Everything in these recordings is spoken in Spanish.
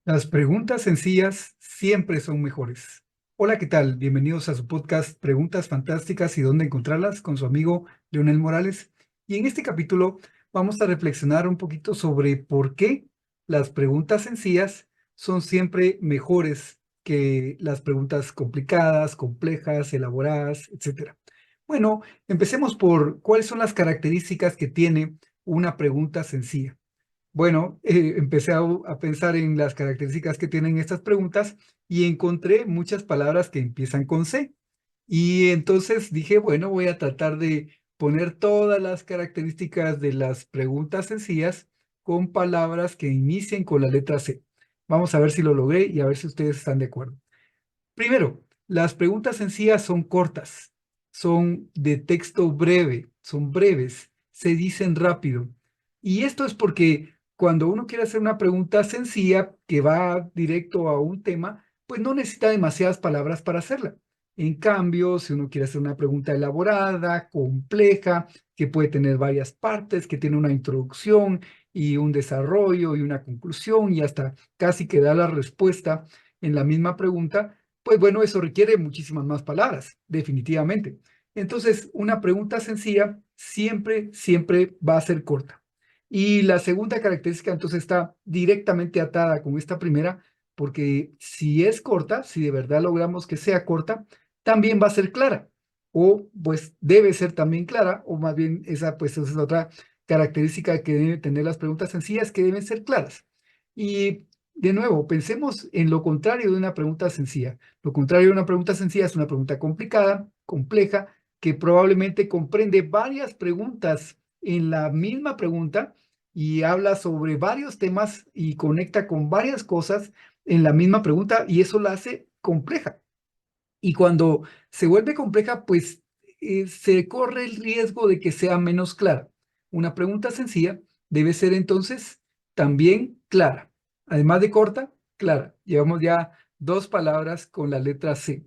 Las preguntas sencillas siempre son mejores. Hola, ¿qué tal? Bienvenidos a su podcast Preguntas Fantásticas y dónde encontrarlas con su amigo Leonel Morales. Y en este capítulo vamos a reflexionar un poquito sobre por qué las preguntas sencillas son siempre mejores que las preguntas complicadas, complejas, elaboradas, etcétera. Bueno, empecemos por cuáles son las características que tiene una pregunta sencilla. Bueno, empecé a pensar en las características que tienen estas preguntas y encontré muchas palabras que empiezan con C. Y entonces dije, bueno, voy a tratar de poner todas las características de las preguntas sencillas con palabras que inicien con la letra C. Vamos a ver si lo logré y a ver si ustedes están de acuerdo. Primero, las preguntas sencillas son cortas, son de texto breve, son breves, se dicen rápido. Y esto es porque cuando uno quiere hacer una pregunta sencilla que va directo a un tema, pues no necesita demasiadas palabras para hacerla. En cambio, si uno quiere hacer una pregunta elaborada, compleja, que puede tener varias partes, que tiene una introducción y un desarrollo y una conclusión y hasta casi que da la respuesta en la misma pregunta, pues bueno, eso requiere muchísimas más palabras, definitivamente. Entonces, una pregunta sencilla siempre va a ser corta. Y la segunda característica entonces está directamente atada con esta primera, porque si es corta, si de verdad logramos que sea corta, también va a ser clara. O pues debe ser también clara, o más bien esa pues es otra característica que deben tener las preguntas sencillas, que deben ser claras. Y de nuevo, pensemos en lo contrario de una pregunta sencilla. Lo contrario de una pregunta sencilla es una pregunta complicada, compleja, que probablemente comprende varias preguntas en la misma pregunta y habla sobre varios temas y conecta con varias cosas en la misma pregunta y eso la hace compleja. Y cuando se vuelve compleja, pues se corre el riesgo de que sea menos clara. Una pregunta sencilla debe ser entonces también clara. Además de corta, clara. Llevamos ya dos palabras con la letra C.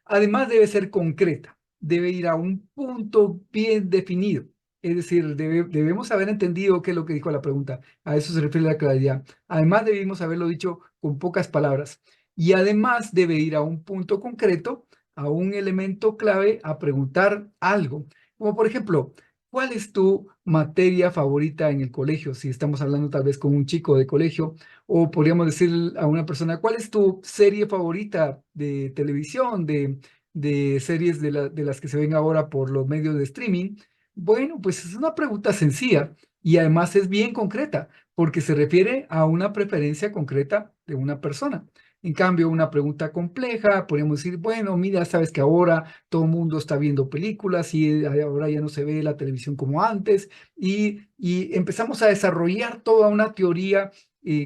Además debe ser concreta. Debe ir a un punto bien definido. Es decir, debemos haber entendido qué es lo que dijo la pregunta. A eso se refiere la claridad. Además debimos haberlo dicho con pocas palabras. Y además debe ir a un punto concreto, a un elemento clave, a preguntar algo. Como por ejemplo, ¿cuál es tu materia favorita en el colegio? Si estamos hablando tal vez con un chico de colegio, o podríamos decir a una persona, ¿cuál es tu serie favorita de televisión, de series de las que se ven ahora por los medios de streaming? Bueno, pues es una pregunta sencilla y además es bien concreta, porque se refiere a una preferencia concreta de una persona. En cambio, una pregunta compleja, podríamos decir, bueno, mira, sabes que ahora todo el mundo está viendo películas y ahora ya no se ve la televisión como antes, y empezamos a desarrollar toda una teoría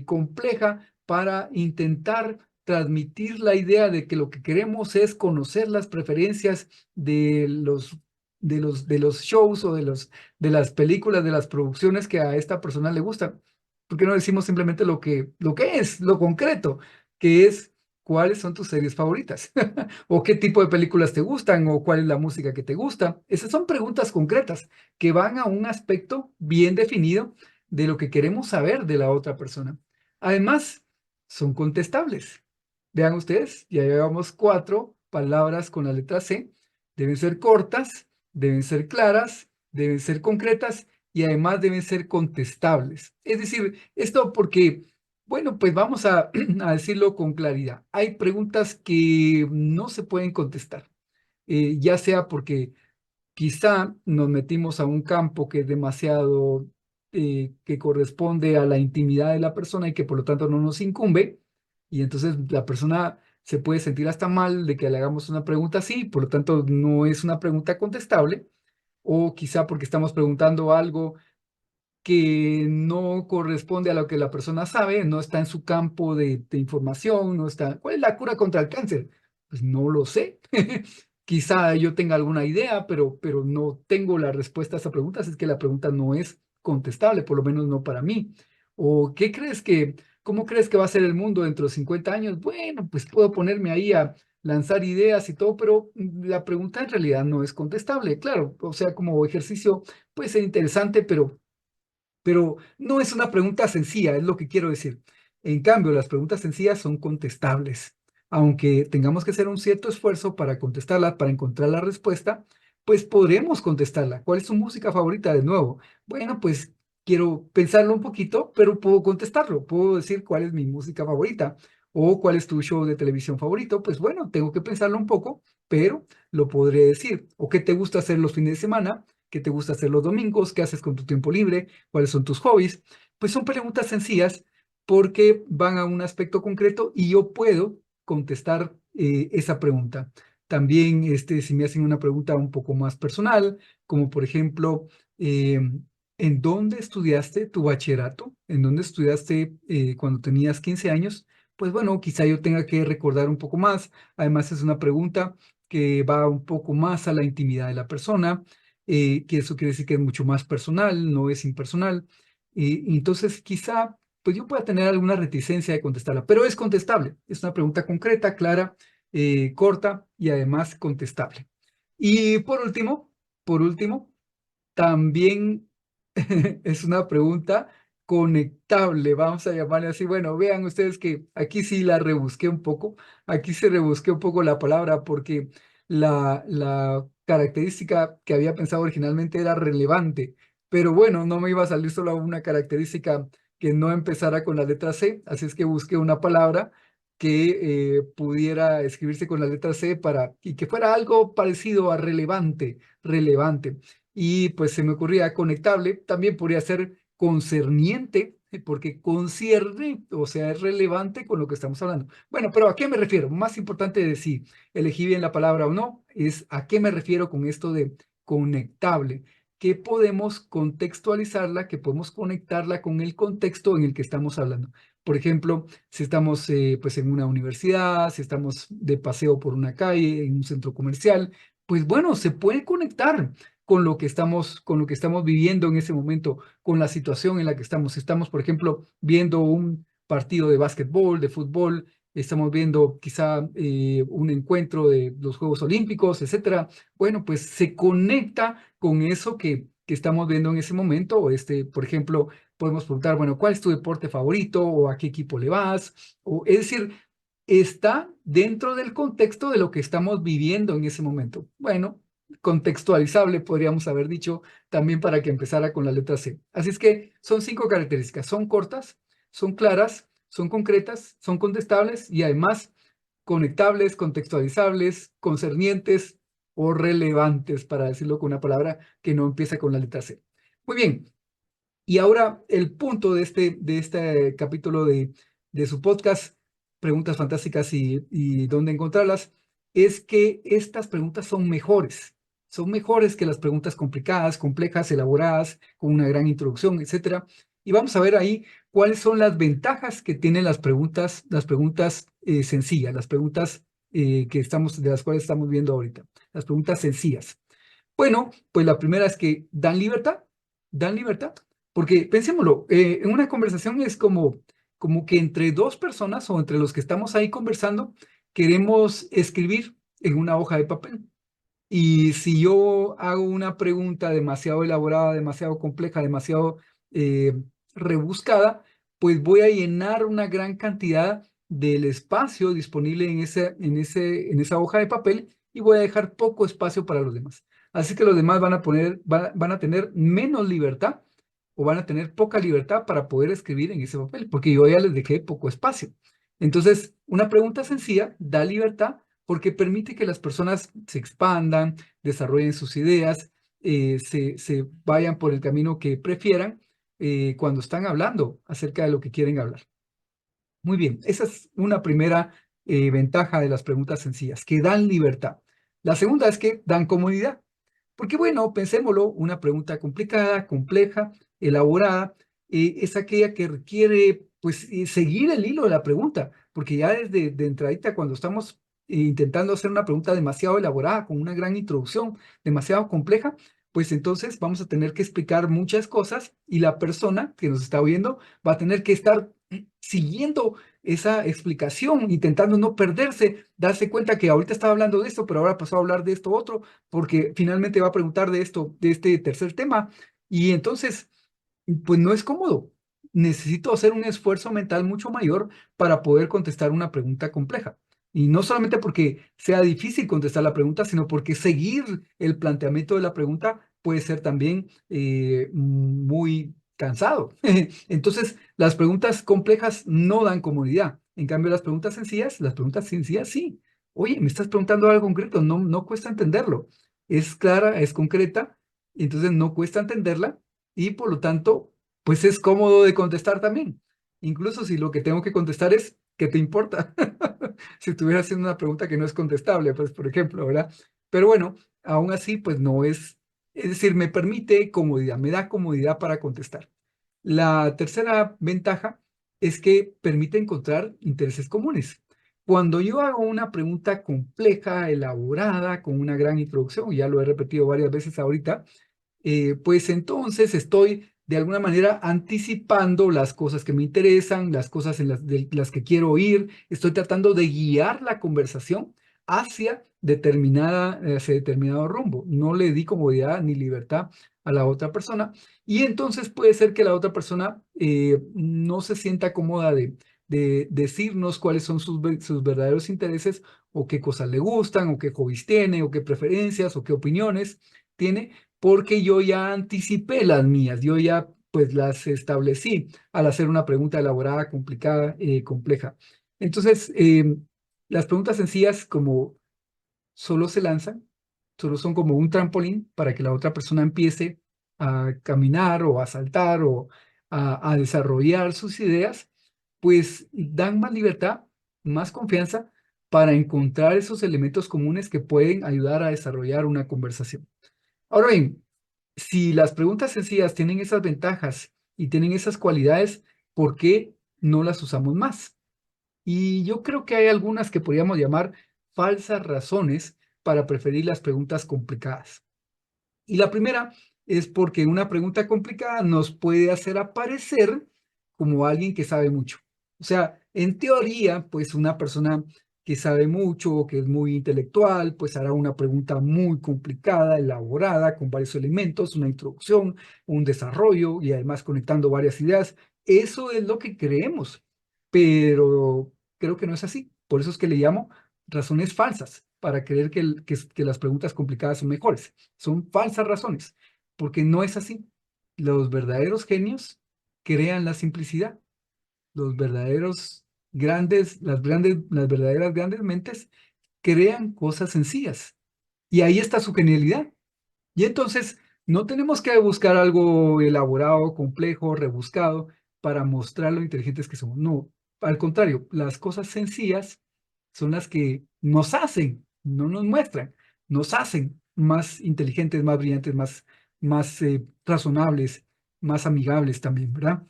compleja para intentar transmitir la idea de que lo que queremos es conocer las preferencias de los shows o de las películas, de las producciones que a esta persona le gustan. ¿Por qué no decimos simplemente lo que es, lo concreto? Que es cuáles son tus series favoritas o qué tipo de películas te gustan o cuál es la música que te gusta. Esas son preguntas concretas que van a un aspecto bien definido de lo que queremos saber de la otra persona. Además, son contestables. Vean ustedes, ya llevamos 4 palabras con la letra C. Deben ser cortas, deben ser claras, deben ser concretas y además deben ser contestables. Es decir, esto porque bueno, pues vamos a decirlo con claridad. Hay preguntas que no se pueden contestar, ya sea porque quizá nos metimos a un campo que es demasiado, que corresponde a la intimidad de la persona y que por lo tanto no nos incumbe, y entonces la persona se puede sentir hasta mal de que le hagamos una pregunta así, por lo tanto no es una pregunta contestable, o quizá porque estamos preguntando algo que no corresponde a lo que la persona sabe, no está en su campo de información, no está. ¿Cuál es la cura contra el cáncer? Pues no lo sé. Quizá yo tenga alguna idea, pero no tengo la respuesta a esa pregunta, así es que la pregunta no es contestable, por lo menos no para mí. ¿O cómo crees que va a ser el mundo dentro de 50 años? Bueno, pues puedo ponerme ahí a lanzar ideas y todo, pero la pregunta en realidad no es contestable. Claro, o sea, como ejercicio puede ser interesante, pero no es una pregunta sencilla, es lo que quiero decir. En cambio, las preguntas sencillas son contestables. Aunque tengamos que hacer un cierto esfuerzo para contestarla, para encontrar la respuesta, pues podremos contestarla. ¿Cuál es tu música favorita? De nuevo, bueno, pues quiero pensarlo un poquito, pero puedo contestarlo. Puedo decir cuál es mi música favorita o cuál es tu show de televisión favorito. Pues bueno, tengo que pensarlo un poco, pero lo podré decir. ¿O qué te gusta hacer los fines de semana? ¿Qué te gusta hacer los domingos? ¿Qué haces con tu tiempo libre? ¿Cuáles son tus hobbies? Pues son preguntas sencillas porque van a un aspecto concreto y yo puedo contestar esa pregunta. También, si me hacen una pregunta un poco más personal, como por ejemplo, eh, ¿en dónde estudiaste tu bachillerato? ¿En dónde estudiaste cuando tenías 15 años? Pues bueno, quizá yo tenga que recordar un poco más. Además, es una pregunta que va un poco más a la intimidad de la persona, que eso quiere decir que es mucho más personal, no es impersonal. Y entonces, quizá pues yo pueda tener alguna reticencia de contestarla, pero es contestable. Es una pregunta concreta, clara, corta y además contestable. Y por último, también es una pregunta conectable, vamos a llamarle así. Bueno, vean ustedes que aquí sí la rebusqué un poco, aquí se rebusqué un poco la palabra porque la característica que había pensado originalmente era relevante, pero bueno, no me iba a salir solo una característica que no empezara con la letra C, así es que busqué una palabra que pudiera escribirse con la letra C y que fuera algo parecido a relevante, relevante. Y pues se me ocurría conectable, también podría ser concerniente, porque concierne, o sea, es relevante con lo que estamos hablando. Bueno, pero ¿a qué me refiero? Más importante de si elegí bien la palabra o no, es a qué me refiero con esto de conectable, que podemos contextualizarla, que podemos conectarla con el contexto en el que estamos hablando. Por ejemplo, si estamos pues en una universidad, si estamos de paseo por una calle, en un centro comercial, pues bueno, se puede conectar con lo que estamos viviendo en ese momento, con la situación en la que estamos. Si estamos, por ejemplo, viendo un partido de básquetbol, de fútbol, estamos viendo quizá un encuentro de los Juegos Olímpicos, etcétera. Bueno, pues se conecta con eso que estamos viendo en ese momento. O por ejemplo, podemos preguntar, bueno, ¿cuál es tu deporte favorito? ¿O a qué equipo le vas? O, es decir, está dentro del contexto de lo que estamos viviendo en ese momento. Bueno, contextualizable, podríamos haber dicho, también para que empezara con la letra C. Así es que son 5 características. Son cortas, son claras, son concretas, son contestables y además conectables, contextualizables, concernientes o relevantes, para decirlo con una palabra que no empieza con la letra C. Muy bien. Y ahora el punto de este capítulo de su podcast, Preguntas Fantásticas y dónde encontrarlas, es que estas preguntas son mejores que las preguntas complicadas, complejas, elaboradas, con una gran introducción, etcétera. Y vamos a ver ahí cuáles son las ventajas que tienen las preguntas sencillas, las preguntas de las cuales estamos viendo ahorita, las preguntas sencillas. Bueno, pues la primera es que dan libertad, porque pensémoslo, en una conversación es como que entre dos personas o entre los que estamos ahí conversando, queremos escribir en una hoja de papel. Y si yo hago una pregunta demasiado elaborada, demasiado compleja, demasiado eh, rebuscada, pues voy a llenar una gran cantidad del espacio disponible en esa hoja de papel y voy a dejar poco espacio para los demás. Así que los demás van a tener menos libertad o van a tener poca libertad para poder escribir en ese papel, porque yo ya les dejé poco espacio. Entonces, una pregunta sencilla da libertad porque permite que las personas se expandan, desarrollen sus ideas, se vayan por el camino que prefieran cuando están hablando acerca de lo que quieren hablar. Muy bien, esa es una primera ventaja de las preguntas sencillas, que dan libertad. La segunda es que dan comodidad. Porque bueno, pensémoslo, una pregunta complicada, compleja, elaborada, es aquella que requiere pues seguir el hilo de la pregunta, porque ya desde de entradita cuando estamos intentando hacer una pregunta demasiado elaborada, con una gran introducción, demasiado compleja, pues entonces vamos a tener que explicar muchas cosas y la persona que nos está oyendo va a tener que estar siguiendo esa explicación, intentando no perderse, darse cuenta que ahorita estaba hablando de esto, pero ahora pasó a hablar de esto otro, porque finalmente va a preguntar de esto, de este tercer tema, y entonces, pues no es cómodo, necesito hacer un esfuerzo mental mucho mayor para poder contestar una pregunta compleja. Y no solamente porque sea difícil contestar la pregunta, sino porque seguir el planteamiento de la pregunta puede ser también muy cansado. Entonces, las preguntas complejas no dan comodidad. En cambio, las preguntas sencillas sí. Oye, me estás preguntando algo concreto, no, no cuesta entenderlo. Es clara, es concreta, entonces no cuesta entenderla y por lo tanto, pues es cómodo de contestar también. Incluso si lo que tengo que contestar es, ¿qué te importa? Si estuviera haciendo una pregunta que no es contestable, pues por ejemplo, ¿verdad? Pero bueno, aún así, pues no es decir, me permite comodidad, me da comodidad para contestar. La tercera ventaja es que permite encontrar intereses comunes. Cuando yo hago una pregunta compleja, elaborada, con una gran introducción, ya lo he repetido varias veces ahorita, pues entonces estoy de alguna manera anticipando las cosas que me interesan, las cosas de las que quiero oír, estoy tratando de guiar la conversación hacia determinado rumbo. No le di comodidad ni libertad a la otra persona y entonces puede ser que la otra persona no se sienta cómoda de decirnos cuáles son sus verdaderos intereses o qué cosas le gustan o qué hobbies tiene o qué preferencias o qué opiniones tiene porque yo ya anticipé las mías, yo ya pues las establecí al hacer una pregunta elaborada, complicada, compleja. Entonces, las preguntas sencillas como solo se lanzan, solo son como un trampolín para que la otra persona empiece a caminar o a saltar o a desarrollar sus ideas, pues dan más libertad, más confianza para encontrar esos elementos comunes que pueden ayudar a desarrollar una conversación. Ahora bien, si las preguntas sencillas tienen esas ventajas y tienen esas cualidades, ¿por qué no las usamos más? Y yo creo que hay algunas que podríamos llamar falsas razones para preferir las preguntas complicadas. Y la primera es porque una pregunta complicada nos puede hacer aparecer como alguien que sabe mucho. O sea, en teoría, pues una persona que sabe mucho o que es muy intelectual, pues hará una pregunta muy complicada, elaborada, con varios elementos, una introducción, un desarrollo y además conectando varias ideas. Eso es lo que creemos, pero creo que no es así. Por eso es que le llamo razones falsas para creer que las preguntas complicadas son mejores. Son falsas razones, porque no es así. Los verdaderos genios crean la simplicidad. Los verdaderos las verdaderas grandes mentes crean cosas sencillas. Y ahí está su genialidad. Y entonces no tenemos que buscar algo elaborado, complejo, rebuscado para mostrar lo inteligentes que somos. No, al contrario, las cosas sencillas son las que nos hacen, no nos muestran, nos hacen más inteligentes, más brillantes, más razonables, más amigables también, ¿verdad?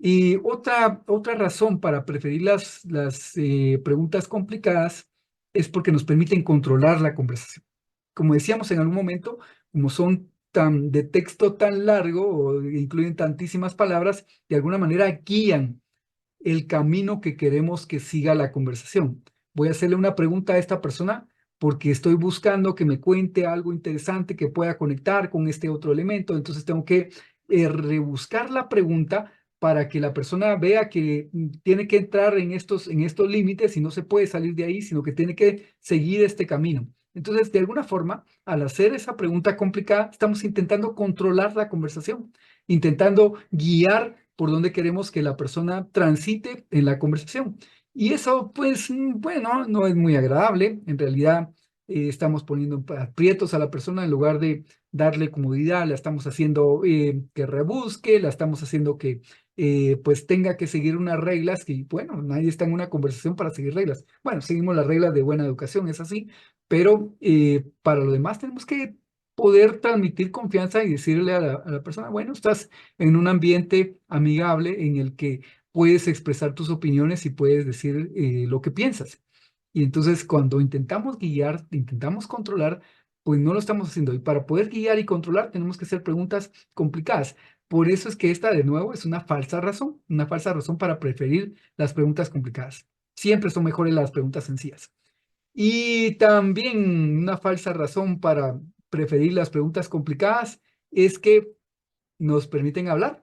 Y otra razón para preferir las preguntas complicadas es porque nos permiten controlar la conversación. Como decíamos en algún momento, como son de texto tan largo o incluyen tantísimas palabras, de alguna manera guían el camino que queremos que siga la conversación. Voy a hacerle una pregunta a esta persona porque estoy buscando que me cuente algo interesante que pueda conectar con este otro elemento. Entonces tengo que rebuscar la pregunta para que la persona vea que tiene que entrar en estos límites y no se puede salir de ahí, sino que tiene que seguir este camino. Entonces, de alguna forma, al hacer esa pregunta complicada, estamos intentando controlar la conversación, intentando guiar por donde queremos que la persona transite en la conversación. Y eso, pues, bueno, no es muy agradable. En realidad, estamos poniendo aprietos a la persona en lugar de darle comodidad, la estamos haciendo que rebusque, la estamos haciendo que, pues, tenga que seguir unas reglas que, bueno, nadie está en una conversación para seguir reglas. Bueno, seguimos las reglas de buena educación, es así, pero para lo demás tenemos que poder transmitir confianza y decirle a la persona, bueno, estás en un ambiente amigable en el que puedes expresar tus opiniones y puedes decir lo que piensas. Y entonces cuando intentamos guiar, intentamos controlar, pues no lo estamos haciendo. Y para poder guiar y controlar tenemos que hacer preguntas complicadas. Por eso es que esta de nuevo es una falsa razón para preferir las preguntas complicadas. Siempre son mejores las preguntas sencillas. Y también una falsa razón para preferir las preguntas complicadas es que nos permiten hablar.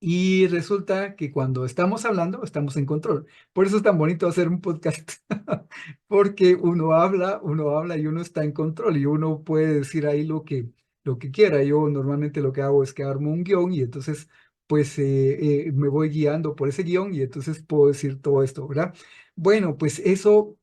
Y resulta que cuando estamos hablando, estamos en control. Por eso es tan bonito hacer un podcast, porque uno habla y uno está en control y uno puede decir ahí lo que quiera. Yo normalmente lo que hago es que armo un guión y entonces pues me voy guiando por ese guión y entonces puedo decir todo esto, ¿verdad? Bueno, pues eso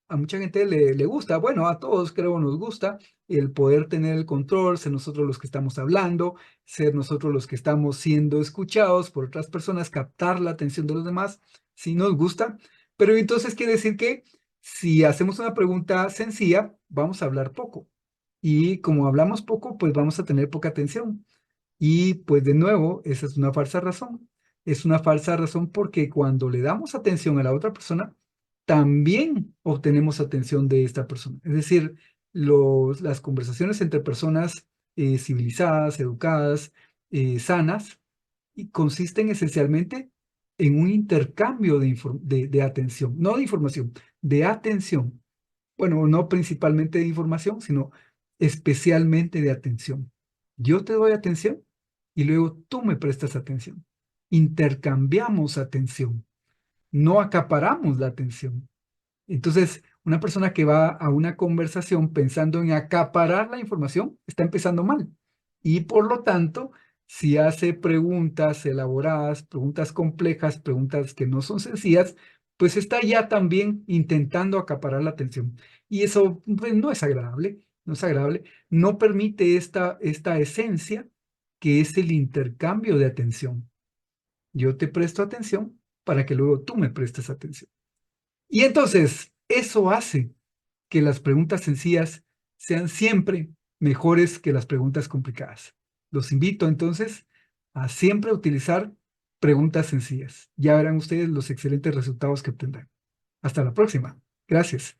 a mucha gente le gusta. Bueno, a todos creo nos gusta el poder tener el control, ser nosotros los que estamos hablando, ser nosotros los que estamos siendo escuchados por otras personas, captar la atención de los demás, si nos gusta. Pero entonces quiere decir que si hacemos una pregunta sencilla, vamos a hablar poco. Y como hablamos poco, pues vamos a tener poca atención. Y pues de nuevo, esa es una falsa razón. Es una falsa razón porque cuando le damos atención a la otra persona, también obtenemos atención de esta persona. Es decir, las conversaciones entre personas civilizadas, educadas, sanas, y consisten esencialmente en un intercambio de atención, no de información, de atención. Bueno, no principalmente de información, sino especialmente de atención. Yo te doy atención y luego tú me prestas atención. Intercambiamos atención, no acaparamos la atención. Entonces, una persona que va a una conversación pensando en acaparar la información está empezando mal. Y por lo tanto, si hace preguntas elaboradas, preguntas complejas, preguntas que no son sencillas, pues está ya también intentando acaparar la atención. Y eso pues, no es agradable, no es agradable. No permite esta esencia que es el intercambio de atención. Yo te presto atención para que luego tú me prestes atención. Y entonces, eso hace que las preguntas sencillas sean siempre mejores que las preguntas complicadas. Los invito entonces a siempre utilizar preguntas sencillas. Ya verán ustedes los excelentes resultados que obtendrán. Hasta la próxima. Gracias.